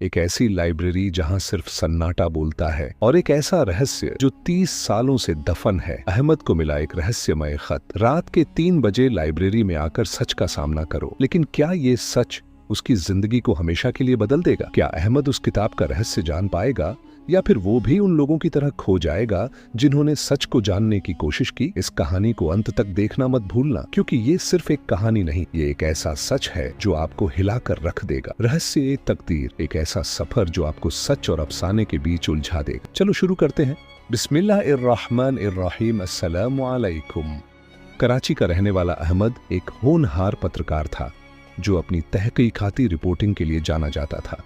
एक ऐसी लाइब्रेरी जहां सिर्फ सन्नाटा बोलता है, और एक ऐसा रहस्य जो 30 सालों से दफन है। अहमद को मिला एक रहस्यमय खत। रात के 3 बजे लाइब्रेरी में आकर सच का सामना करो। लेकिन क्या ये सच उसकी जिंदगी को हमेशा के लिए बदल देगा? क्या अहमद उस किताब का रहस्य जान पाएगा, या फिर वो भी उन लोगों की तरह खो जाएगा जिन्होंने सच को जानने की कोशिश की? इस कहानी को अंत तक देखना मत भूलना, क्योंकि ये सिर्फ एक कहानी नहीं, ये एक ऐसा सच है जो आपको हिलाकर रख देगा। रहस्य तकदीर, एक ऐसा सफर जो आपको सच और अफसाने के बीच उलझा देगा। चलो शुरू करते हैं। बिस्मिल्लाहिर्रहमानिर्रहीम। अस्सलामु अलैकुम। कराची का रहने वाला अहमद एक होनहार पत्रकार था जो अपनी तहकीकाती रिपोर्टिंग के लिए जाना जाता था।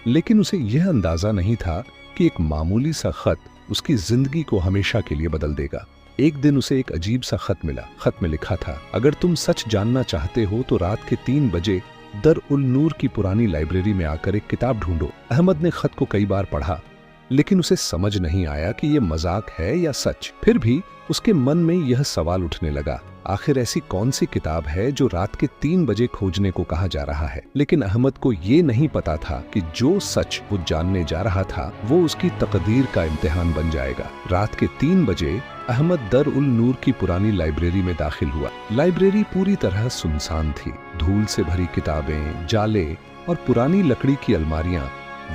लेकिन उसे यह अंदाजा नहीं था कि एक मामूली सा खत उसकी जिंदगी को हमेशा के लिए बदल देगा। एक दिन उसे एक अजीब सा खत मिला। खत में लिखा था, अगर तुम सच जानना चाहते हो तो रात के 3 बजे दर उल नूर की पुरानी लाइब्रेरी में आकर एक किताब ढूंढो। अहमद ने खत को कई बार पढ़ा, लेकिन उसे समझ नहीं आया कि यह मजाक है या सच। फिर भी उसके मन में यह सवाल उठने लगा, आखिर ऐसी कौन सी किताब है जो रात के 3 बजे खोजने को कहा जा रहा है? लेकिन अहमद को ये नहीं पता था कि जो सच वो जानने जा रहा था वो उसकी तकदीर का इम्तिहान बन जाएगा। रात के 3 बजे अहमद दर उल नूर की पुरानी लाइब्रेरी में दाखिल हुआ। लाइब्रेरी पूरी तरह सुनसान थी। धूल से भरी किताबें, जाले और पुरानी लकड़ी की अलमारियां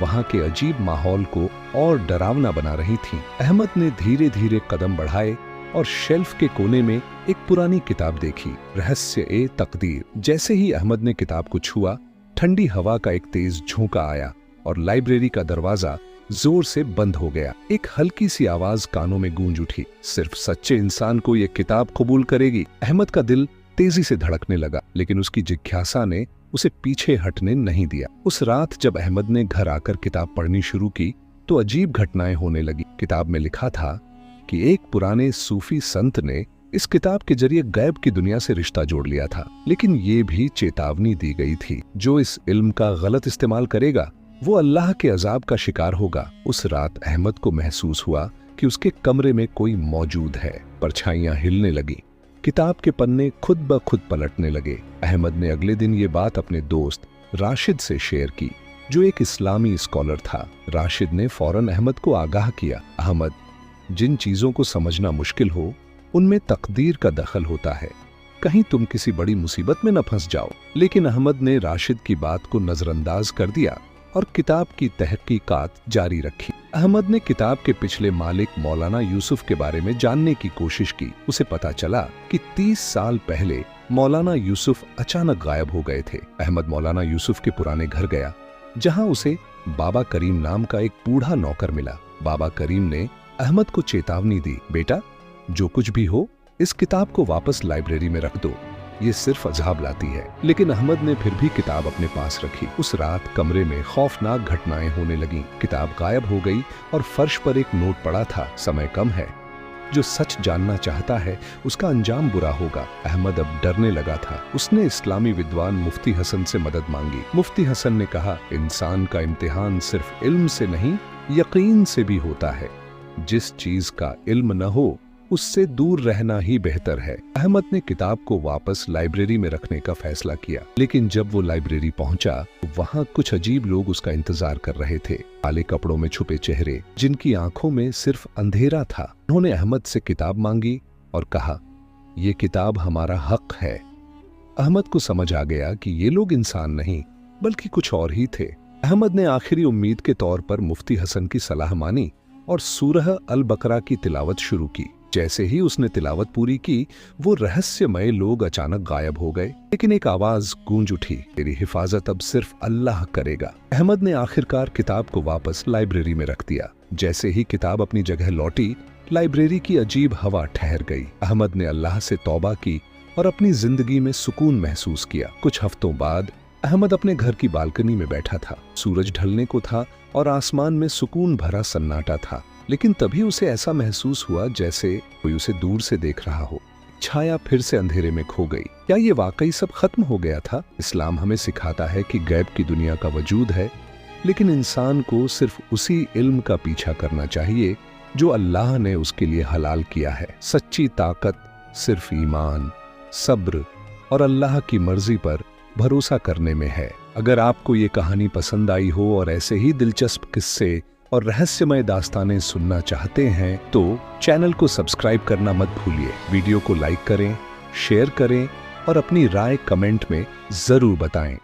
वहां के अजीब माहौल को और डरावना बना रही थीं। अहमद ने धीरे धीरे कदम बढ़ाए और शेल्फ के कोने में एक पुरानी किताब देखी, रहस्य तकदीर। जैसे ही अहमद ने किताब को छुआ, ठंडी हवा का एक तेज झोंका आया और लाइब्रेरी का दरवाजा जोर से बंद हो गया। एक हल्की सी आवाज कानों में गूंज उठी, सिर्फ सच्चे इंसान को ये किताब कबूल करेगी। अहमद का दिल तेजी से धड़कने लगा, लेकिन उसकी जिज्ञासा ने उसे पीछे हटने नहीं दिया। उस रात जब अहमद ने घर आकर किताब पढ़नी शुरू की तो अजीब घटनाएं होने लगी। किताब में लिखा था कि एक पुराने सूफी संत ने इस किताब के जरिए गैब की दुनिया से रिश्ता जोड़ लिया था, लेकिन ये भी चेतावनी दी गई थी, जो इस इल्म का गलत इस्तेमाल करेगा वो अल्लाह के अजाब का शिकार होगा। उस रात अहमद को महसूस हुआ कि उसके कमरे में कोई मौजूद है। परछाइयां हिलने लगी, किताब के पन्ने खुद ब खुद पलटने लगे। अहमद ने अगले दिन ये बात अपने दोस्त राशिद से शेयर की, जो एक इस्लामी स्कॉलर था। राशिद ने फौरन अहमद को आगाह किया, अहमद, जिन चीजों को समझना मुश्किल हो उनमें तकदीर का दखल होता है, कहीं तुम किसी बड़ी मुसीबत में न फंस जाओ। लेकिन अहमद ने राशिद की बात को नजरअंदाज कर दिया और किताब की तहकीकात जारी रखी। अहमद ने किताब के पिछले मालिक मौलाना यूसुफ के बारे में जानने की कोशिश की। उसे पता चला कि 30 साल पहले मौलाना यूसुफ अचानक गायब हो गए थे। अहमद मौलाना यूसुफ के पुराने घर गया, जहां उसे बाबा करीम नाम का एक बूढ़ा नौकर मिला। बाबा करीम ने अहमद को चेतावनी दी, बेटा, जो कुछ भी हो इस किताब को वापस लाइब्रेरी में रख दो, ये सिर्फ अजाब लाती है। लेकिन अहमद ने फिर भी किताब अपने पास रखी। उस रात कमरे में खौफनाक घटनाएं होने लगीं। किताब गायब हो गई और फर्श पर एक नोट पड़ा था, समय कम है, जो सच जानना चाहता है उसका अंजाम बुरा होगा। अहमद अब डरने लगा था। उसने इस्लामी विद्वान मुफ्ती हसन से मदद मांगी। मुफ्ती हसन ने कहा, इंसान का इम्तिहान सिर्फ इल्म से नहीं, यकीन से भी होता है। जिस चीज का इल्म न हो उससे दूर रहना ही बेहतर है। अहमद ने किताब को वापस लाइब्रेरी में रखने का फैसला किया, लेकिन जब वो लाइब्रेरी पहुंचा तो वहां कुछ अजीब लोग उसका इंतजार कर रहे थे। काले कपड़ों में छुपे चेहरे, जिनकी आंखों में सिर्फ अंधेरा था। उन्होंने अहमद से किताब मांगी और कहा, ये किताब हमारा हक है। अहमद को समझ आ गया कि ये लोग इंसान नहीं बल्कि कुछ और ही थे। अहमद ने आखिरी उम्मीद के तौर पर मुफ्ती हसन की सलाह मानी और सूरह अल बकरा की तिलावत शुरू की। जैसे ही उसने तिलावत पूरी की, वो रहस्यमय लोग अचानक गायब हो गए। लेकिन एक आवाज गूंज उठी, तेरी हिफाजत अब सिर्फ अल्लाह करेगा। अहमद ने आखिरकार किताब को वापस लाइब्रेरी में रख दिया। जैसे ही किताब अपनी जगह लौटी, लाइब्रेरी की अजीब हवा ठहर गई। अहमद ने अल्लाह से तौबा की और अपनी जिंदगी में सुकून महसूस किया। कुछ हफ्तों बाद अहमद अपने घर की बालकनी में बैठा था। सूरज ढलने को था और आसमान में सुकून भरा सन्नाटा था। लेकिन तभी उसे ऐसा महसूस हुआ जैसे कोई उसे दूर से देख रहा हो। छाया फिर से अंधेरे में खो गई। क्या ये वाकई सब खत्म हो गया था? इस्लाम हमें सिखाता है कि गैब की दुनिया का वजूद है, लेकिन इंसान को सिर्फ उसी इल्म का पीछा करना चाहिए जो अल्लाह ने उसके लिए हलाल किया है। सच्ची ताकत सिर्फ ईमान, सब्र और अल्लाह की मर्जी पर भरोसा करने में है। अगर आपको ये कहानी पसंद आई हो और ऐसे ही दिलचस्प किस्से और रहस्यमय दास्तानें सुनना चाहते हैं तो चैनल को सब्सक्राइब करना मत भूलिए। वीडियो को लाइक करें, शेयर करें और अपनी राय कमेंट में जरूर बताएं।